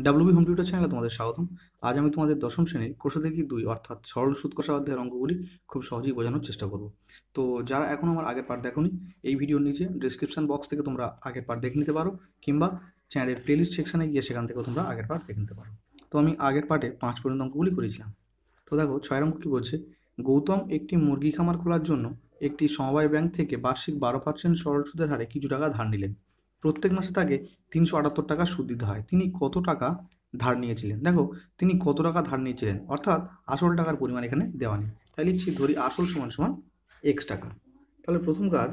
WB home tutor চ্যানেলে তোমাদের স্বাগতম। আজ আমি তোমাদের দশম শ্রেণীর কোষাধ্যক্ষ 2 অর্থাৎ সরল সুদ কষা অধ্যায়ের অঙ্কগুলি খুব সহজেই বোঝানোর চেষ্টা করব। তো যারা এখন আমার আগের পার্ট দেখোনি, এই ভিডিওর নিচে ডিসক্রিপশন বক্স থেকে তোমরা আগের পার্ট দেখে নিতে পারো, কিংবা চ্যানেলের প্লেলিস্ট সেকশনে গিয়ে সেখান থেকে তোমরা আগের পার্ট দেখে নিতে পারো। তো আমি আগের পার্টে 5 পর্যন্ত অঙ্কগুলি করেছিলাম। তো দেখো 6 অঙ্ক কী বলছে, গৌতম একটি মুরগি খামার খোলার জন্য একটি সমবায় ব্যাংক থেকে বার্ষিক 12% সরল সুদের হারে কিছু টাকা ধার নিলেন। প্রত্যেক মাসে তাকে 378 টাকা সুদ দিতে হয়। তিনি কত টাকা ধার নিয়েছিলেন? দেখো, তিনি কত টাকা ধার নিয়েছিলেন অর্থাৎ আসল টাকার পরিমাণ এখানে দেওয়া নেই, তাই লিখছি ধরি আসল সমান সমান এক্স টাকা। তাহলে প্রথম কাজ,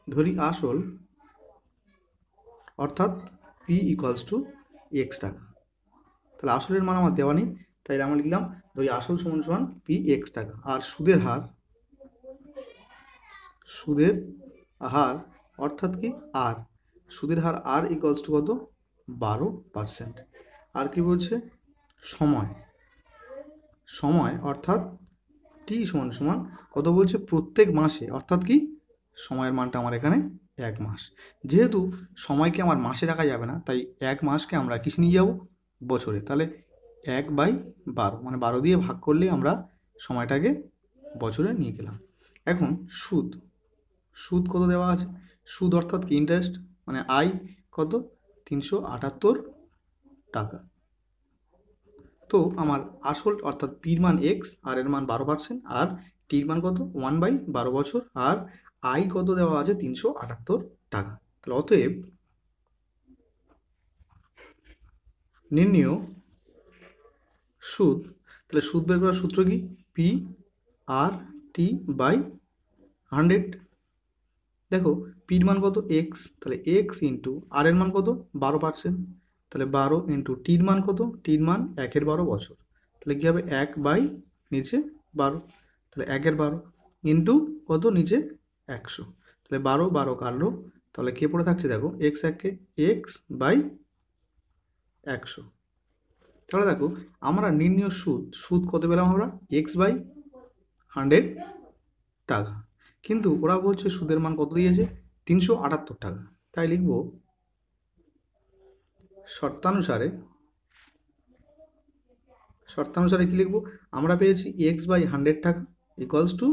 ধরি আসল অর্থাৎ পি ইকুয়ালস টু এক্স টাকা। তাহলে আসলের মান আমার দেওয়া নেই, তাই আমরা লিখলাম ধরি আসল সমান সমান পি এক্স টাকা। আর সুদের হার অর্থাৎ কি আর, সুদের হার আর ইকুয়ালস টু কত? 12%। আর কি বলছে? সময় অর্থাৎ টি সমান সমান কত বলছে? প্রত্যেক মাসে, অর্থাৎ কি সময়ের মানটা আমার এখানে 1 মাস। যেহেতু সময়কে আমার মাসে রাখা যাবে না, তাই 1 মাসকে আমরা কিসে নিয়ে যাব? বছরে। তাহলে 1/12 মানে 12 দিয়ে ভাগ করলে আমরা সময়টাকে বছরে নিয়ে গেলাম। এখন সুদ কত দেওয়া আছে? সুদ অর্থাৎ কি ইন্টারেস্ট, মানে আই কত? 378 টাকা। তো আমার আসল অর্থাৎ পির মান এক্স, আর এর মান 12%, আর টির মান কত? 1/12 বছর, আর আই কত দেওয়া আছে? 378 টাকা। তাহলে অতএব নির্ণেয় সুদ, তাহলে সুদ বের করার সূত্র কি? P R T by 100। দেখো পির মান কত? এক্স, তাহলে এক্স ইন্টু আর এর মান কত? 12%, তাহলে 12 ইন্টু টির মান কত? টির মান 1/12 বছর, তাহলে কী হবে? 1/12, তাহলে 1/12 ইন্টু কত? নিচে 100, তাহলে 12 কাটলো, তাহলে কে পড়ে থাকছে? দেখো এক্স একে এক্স বাই 100। তাহলে দেখো আমরা নির্ণয় সুদ কত পেলাম আমরা? x/100 টাকা। কিন্তু ওরা বলছে সুদের মান কত দিয়েছে? 378 টাকা। তাই লিখব শর্তানুসারে কি লিখব? আমরা পেয়েছি x/100 টাকা ইকুয়ালস টু,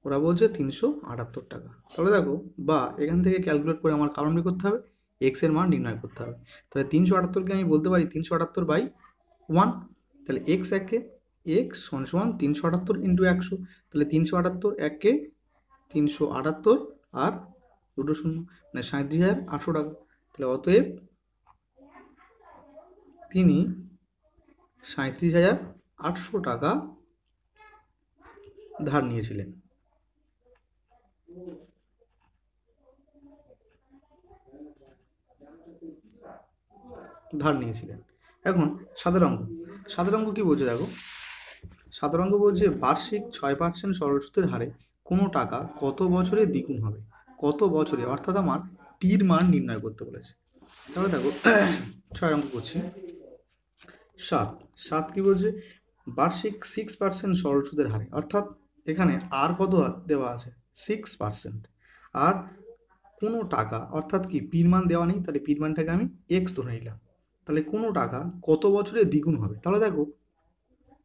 ওরা বলছে 378 টাকা। তাহলে দেখো, বা এখান থেকে ক্যালকুলেট করে আমার কারণ বের করতে হবে, এক্স এর মান নির্ণয় করতে হবে। তাহলে 378কে আমি বলতে পারি 378/1, তাহলে এক্স একে এক্স সমান সমান 378 ইন্টু 100, তাহলে 378 একে 378 আর 2 শূন্য, মানে 37,800 টাকা। তাহলে অতএব তিনি 37,800 টাকা ধার নিয়েছিলেন। এখন সাতের অঙ্ক কি বলছে? দেখো সাতের অঙ্ক বলছে বার্ষিক 6% সরল সুদের হারে কোনো টাকা কত বছরে দ্বিগুণ হবে? কত বছরে অর্থাৎ আমার টির মান নির্ণয় করতে বলেছে। তাহলে দেখো 6 অঙ্ক করছি। সাত কি বলছে? বার্ষিক 6% সরল সুদের হারে, অর্থাৎ এখানে আর কত দেওয়া আছে? 6%। আর কোনো টাকা অর্থাৎ কি পির মান দেওয়া নেই, তাহলে পির মানটাকে আমি এক্স ধরে নিলাম। তাহলে কোনো টাকা কত বছরে দ্বিগুণ হবে? তাহলে দেখো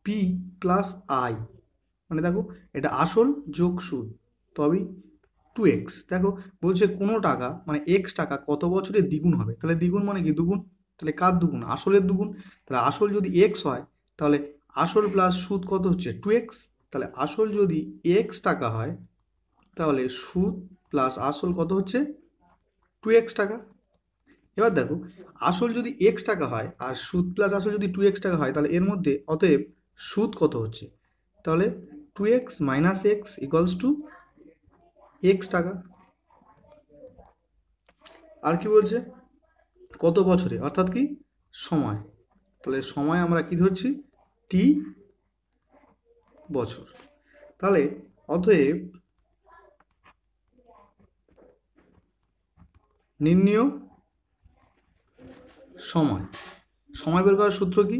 পি প্লাস আই, মানে দেখো এটা আসল যোগ সুদ, তবেই 2x। দেখো বলছে কোনো টাকা মানে এক্স টাকা কত বছরে দ্বিগুণ হবে, তাহলে দ্বিগুণ মানে কি? দুগুণ। তাহলে কার দুগুণ? আসলের দুগুণ। তাহলে আসল যদি এক্স হয়, তাহলে আসল প্লাস সুদ কত হচ্ছে? 2x। তাহলে আসল যদি এক্স টাকা হয়, তাহলে সুদ প্লাস আসল কত হচ্ছে? 2x টাকা। এবার দেখো আসল যদি এক্স টাকা হয় আর সুদ প্লাস আসল যদি 2x টাকা হয়, তাহলে এর মধ্যে অতএব সুদ কত হচ্ছে? তাহলে 2x minus x equals to x টাকা। আর কি বলছে? কত বছরে অর্থাৎ কি সময়, তাহলে সময় আমরা কি ধরছি? টি বছর। তাহলে অতএব নির্ণেয় সময় বের করার সূত্র কি?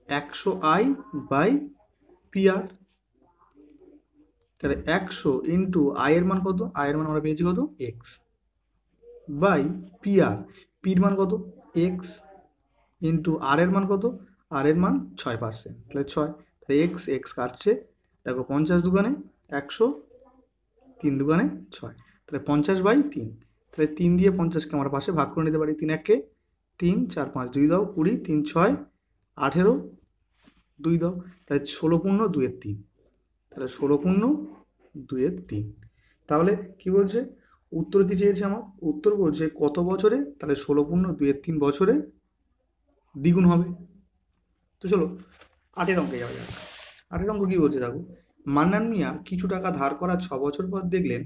100i/PR। তাহলে 100 ইন্টু আই এর মান কত? আই এর মান আমরা পেয়েছি কত? এক্স। বাই পিআর, পির মান কত এক্স, ইন্টু আর এর মান কত, আর এর মান 6%, তাহলে 6, তাহলে এক্স এক্স কাটছে, দেখো 50 দুগানে 100, 3 দুগানে 6, তাহলে 50/3, তাহলে 3 দিয়ে 50কে আমরা পাশে ভাগ করে নিতে পারি, 3 1-এ 3, 4 5 2 দাও 20, 3 6 18, 2 দাও, তাহলে 16×2=3, তাহলে 16×2=3। তাহলে কি বলছে, উত্তর কি চেয়েছে আমার, উত্তর বলছে কত বছরে, তাহলে 16×2=3 বছরে দ্বিগুণ হবে। তো চলো 8-এর অঙ্কে যাওয়া যাক। 8-এর অঙ্ক কি বলছে দেখো, মান্নান মিয়া কিছু টাকা ধার করা 6 বছর পর দেখলেন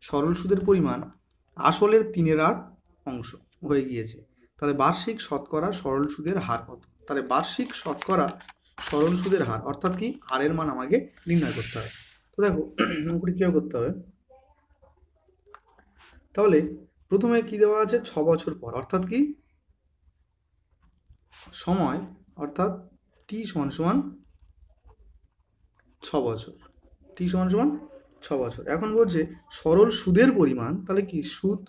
সরল সুদের পরিমাণ আসলের 3/8 অংশ হয়ে গিয়েছে, তাহলে বার্ষিক শতকরা সরল সুদের হার কত। তাহলে বার্ষিক শতকরা সরল সুদের হার অর্থাৎ কি, আর এর মান আমাকে নির্ণয় করতে হবে। তো দেখো অঙ্কটি কীভাবে করতে হবে, তাহলে প্রথমে কি দেওয়া আছে 6 বছর পর, অর্থাৎ কি সময়, অর্থাৎ টি সমান সমান 6 বছর, টি সমান সমান 6 বছর। এখন বলছে সরল সুদের পরিমাণ, তাহলে কি সুদ,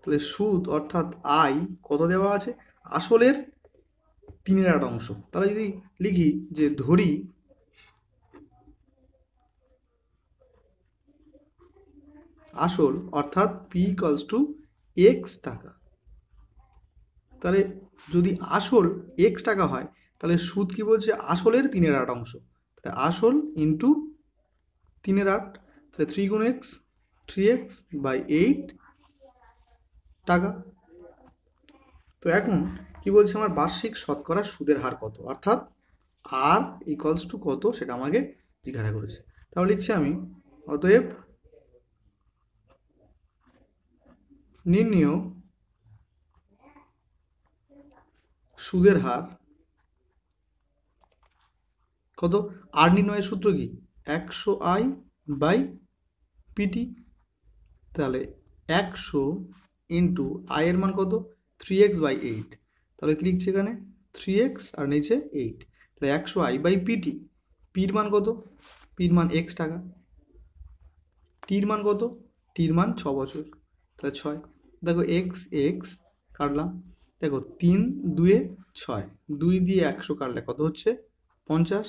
তাহলে সুদ অর্থাৎ আই কত দেওয়া আছে, আসলের 3/8 অংশ। তাহলে যদি লিখি যে ধরি আসল অর্থাৎ পি ইকুয়ালস টু এক্স টাকা, তাহলে যদি আসল এক্স টাকা হয় তাহলে সুদ কি বলছে, আসলের 3/8 অংশ, তাহলে আসল ইন্টু 3/8, তাহলে 3 × x 3x/8 টাকা। তো এখন কি বলছে আমার, বার্ষিক শতকরা সুদের হার কত, অর্থাৎ আর ইকুয়ালস টু কত সেটা আমাকে জিজ্ঞাসা করেছে। তাহলে লিখছি আমি, অতএব নির্ণেয় সুদের হার কত, আর নির্ণয়ের সূত্র কি 100i/pt, তাহলে 100 ইন্টু আই এর মান কত 3x/8, তাহলে কি লিখছি এখানে 3x আর নিচে 8, তাহলে 100i/pt, পির মান কত, পির মান x টাকা, টির মান কত, টির মান 6 বছর, তাহলে 6, দেখো এক্স এক্স কাটলাম, দেখো 3 2-এ 6, 2 দিয়ে 100 কাটলে কত হচ্ছে 50,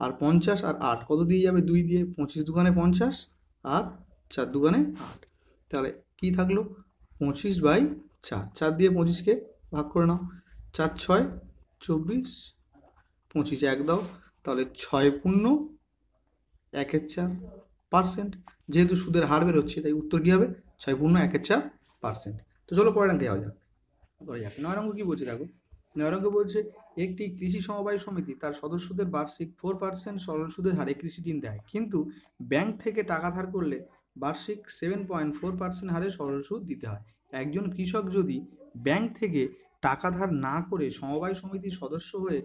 আর 50 আর 8 কত দিয়ে যাবে 2 দিয়ে, 25 দুগানে 50 আর 4 দুগানে 8, তাহলে কি থাকলো 25/4, 4 দিয়ে 25কে ভাগ করে নাও, 4 6 24, 25 1 দাও, তাহলে 6/1/4%, যেহেতু সুদের হার বেরোচ্ছে তাই উত্তর কী হবে 6/1/4%। তো চলো পরের অঙ্কে যাওয়া যাক। 9 অঙ্ক কী বলছে দেখো, 9 অঙ্ক বলছে একটি কৃষি সমবায় সমিতি তার সদস্যদের বার্ষিক 4% সরল সুদের হারে কৃষি ঋণ দেয়, কিন্তু ব্যাংক থেকে টাকা ধার করলে বার্ষিক 7.4% হারে সরল সুদ দিতে হয়। একজন কৃষক যদি ব্যাংক থেকে টাকা ধার না করে সমবায় সমিতির সদস্য হয়ে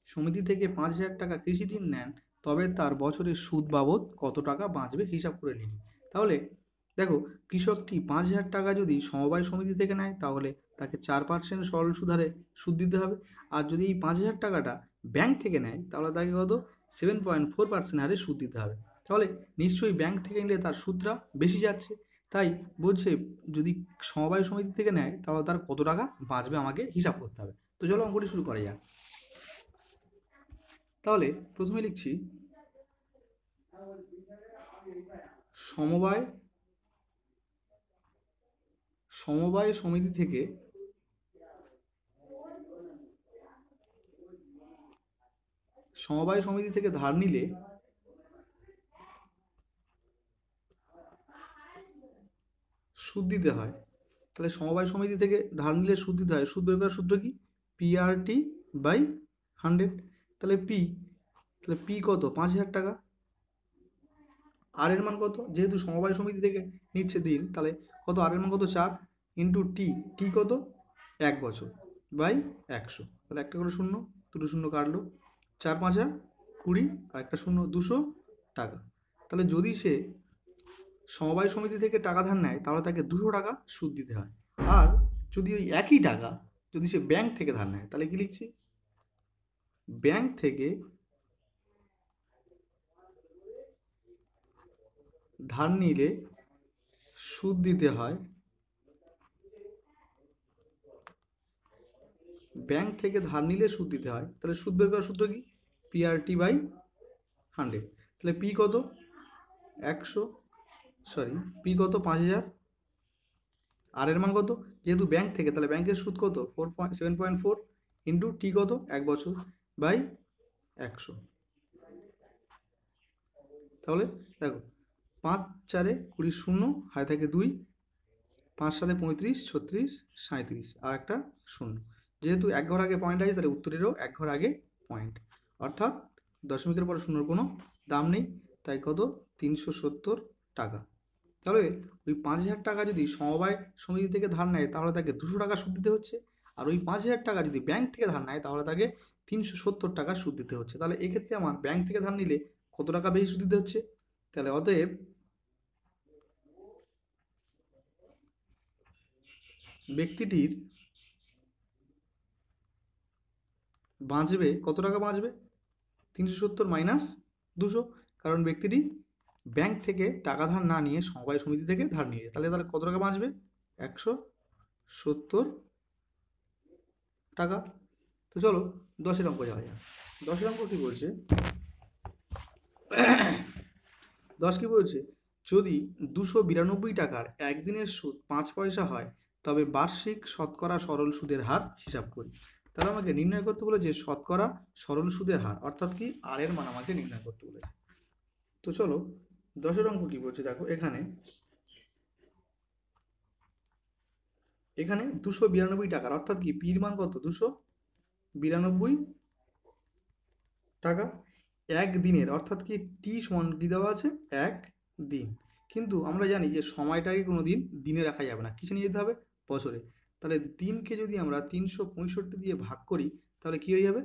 সমিতি থেকে 5,000 টাকা কৃষি ঋণ নেন, তবে তার বছরের সুদ বাবদ কত টাকা বাঁচবে হিসাব করে নিন। তাহলে দেখো, কৃষকটি 5,000 টাকা যদি সমবায় সমিতি থেকে নেয় তাহলে তাকে 4% সরল সুদ হারে সুদ দিতে হবে, আর যদি এই 5,000 টাকাটা ব্যাংক থেকে নেয় তাহলে তাকে কত 7.4% হারে সুদ দিতে হবে। তাহলে নিশ্চয়ই ব্যাংক থেকে নিলে তার সুদটা বেশি যাচ্ছে, তাই বলছে যদি সমবায় সমিতি থেকে নেয় তাহলে তার কত টাকা বাঁচবে আমাকে হিসাব করতে হবে। তো চলো অঙ্কটি শুরু করা যাক। তাহলে প্রথমে লিখছি সমবায় সমিতি থেকে ধার নিলে সুদ দিতে হয়, তাহলে সমবায় সমিতি থেকে ধার নিলে সুদ দিতে হয়, সুদ বের করার সূত্র কি PRT/100, তাহলে পি কত 5,000 টাকা, আর এর মান কত, যেহেতু সমবায় সমিতি থেকে নিচ্ছে দিন তাহলে কত, আর এর মান কত 4, ইন্টু টি কত 1 বছর বাই 100, তাহলে একটা করে শূন্য, দুটো শূন্য কাটলো, 4 5 20 আর একটা শূন্য 200 টাকা। তাহলে যদি সে সমবায় সমিতি থেকে টাকা ধার নেয় তাহলে তাকে 200 টাকা সুদ দিতে হয়, আর যদি ওই একই টাকা যদি সে ব্যাংক থেকে ধার নেয় তাহলে কি লিখছি, ব্যাংক থেকে ধার নিলে সুদ দিতে হয় ব্যাংক থেকে ধার নিলে সুদ দিতে হয়, তাহলে সুদ বের করার সূত্র কি? PRT by 100। তাহলে পি কত? 100 পি কত? 5000। আর এর মান কত? যেহেতু ব্যাংক থেকে, তাহলে ব্যাংকের সুদ কত? 7.4 ইন্টু টি কত? 1 বছর বাই 100। তাহলে দেখো 5 4 20 শূন্য, হাতে থাকে 2, 5 7 35 36 37 আর একটা শূন্য। যেহেতু এক ঘর আগে পয়েন্ট আছে, তাহলে উত্তরেরও এক ঘর আগে পয়েন্ট, অর্থাৎ দশমিকের পরে শূন্যর কোনো দাম নেই, তাই কত? 370 টাকা। তাহলে ওই 5000 টাকা যদি সমবায় সমিতি থেকে ধার নেয়, তাহলে তাকে 200 টাকা সুদ দিতে হচ্ছে। আর ওই 5000 টাকা যদি ব্যাংক থেকে ধার নেয়, তাহলে তাকে 370 টাকা সুদ দিতে হচ্ছে। তাহলে এক্ষেত্রে আমার ব্যাংক থেকে ধার নিলে কত টাকা বেশি সুদ দিতে হচ্ছে? তাহলে অতএব ব্যক্তিটির বাঁচবে কত টাকা? বাঁচবে 370 মাইনাস 200, কারণ ব্যক্তিটি ব্যাংক থেকে টাকা ধার না নিয়ে সমবায় সমিতি থেকে ধার নিয়েছে। তাহলে তাহলে কত টাকা বাঁচবে? 170 টাকা। তো চলো 10-এর অঙ্ক যাওয়া যাক। 10-এর অঙ্ক কি বলছে? 10 কি বলছে? যদি 292 টাকার একদিনের সুদ 5 পয়সা হয়, তবে বার্ষিক শতকরা সরল সুদের হার হিসাব করি। তাহলে আমাকে নির্ণয় করতে বলেছে শতকরা সরল সুদের হার, অর্থাৎ কি আর এর মান আমাকে নির্ণয় করতে বলেছে। তো চলো 10-এর অঙ্ক কি বলছে দেখো। এখানে 292 টাকার, অর্থাৎ কি পির মান কত? 292 টাকা একদিনের, অর্থাৎ কি টি সমান কি দেওয়া আছে? 1 দিন। কিন্তু আমরা জানি যে সময়টাকে কোনো দিন দিনে রাখা যাবে না, কিসে নিয়ে যেতে হবে? বছরে। তাহলে দিনকে যদি আমরা 365 দিয়ে ভাগ করি, তাহলে কি হয়ে যাবে?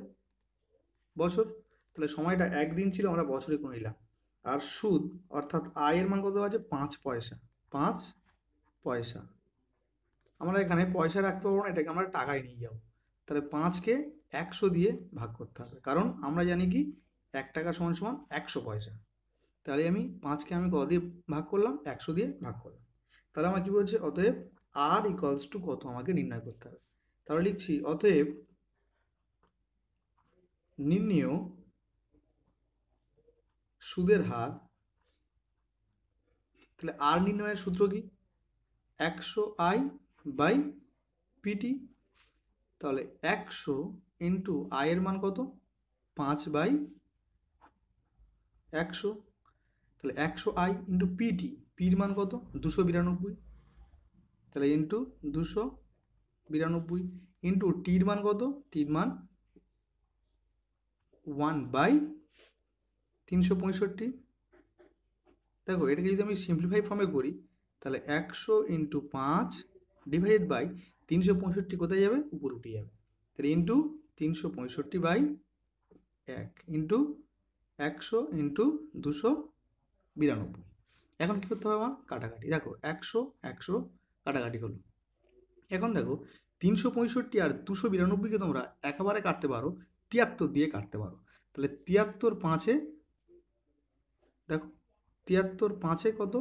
বছর। তাহলে সময়টা 1 দিন ছিল, আমরা বছরে করে নিলাম। আর সুদ অর্থাৎ আয়ের মান কত আছে? 5 পয়সা। 5 পয়সা। আমরা এখানে পয়সা রাখতে পারবো না, এটাকে আমরা টাকায় নিয়ে যাবো। তাহলে 5কে 100 দিয়ে ভাগ করতে হবে, কারণ আমরা জানি কি 1 টাকা সমান সমান 100 পয়সা। তাহলে 5কে আমি কত দিয়ে ভাগ করলাম? 100 দিয়ে ভাগ করলাম। তাহলে আমার কি বলছে? অতএব আর ইকুয়ালস টু কত আমাকে নির্ণয় করতে হবে। তাহলে লিখছি অতএব নির্ণেয় সুদের হার। তাহলে আর নির্ণয়ের সূত্র কি? 100i by PT. তাহলে 100 ইন্টু আয়ের মান কত? 5/100। তাহলে 100i ইন্টু পিটি, পির মান কত? 292। তাহলে ইন্টু 292 ইন্টু টির মান কত? টির মান 1/365। দেখো এটাকে যদি আমি সিম্পলিফাই ফর্মে করি, তাহলে 100 ইন্টু 5 ডিভাইডেড বাই 365 কোথায় যাবে? উপর উঠে যাবে। তাহলে ইন্টু 365/1 ইন্টু 100 ইন্টু 292। এখন কী করতে হবে আমার? কাটাকাটি। দেখো 100 100 কাটাকাটি হলো। এখন দেখো 365 আর 292কে তোমরা একেবারে কাটতে পারো, 73 দিয়ে কাটতে পারো। তাহলে 73 5-এ, দেখো 73 5-এ কত?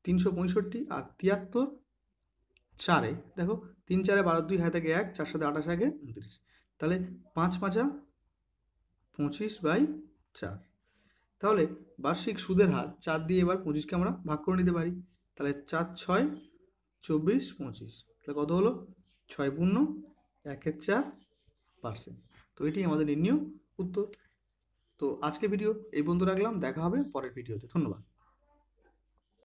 365। আর 73 4-এ দেখো 3 4 12 2 হাতে থাকে 1, 4 7 28 আগে 29। তাহলে 5 5 25/4। তাহলে বার্ষিক সুদের হার 4 দিয়ে এবার 25কে আমরা ভাগ করে নিতে পারি। তাহলে 4 6 24 25। তাহলে কত হলো? 6/1/4%। তো এটি আমাদের নির্ণীয় উত্তর। তো আজকে ভিডিও এই পর্যন্ত রাখলাম, দেখা হবে পরের ভিডিওতে। ধন্যবাদ।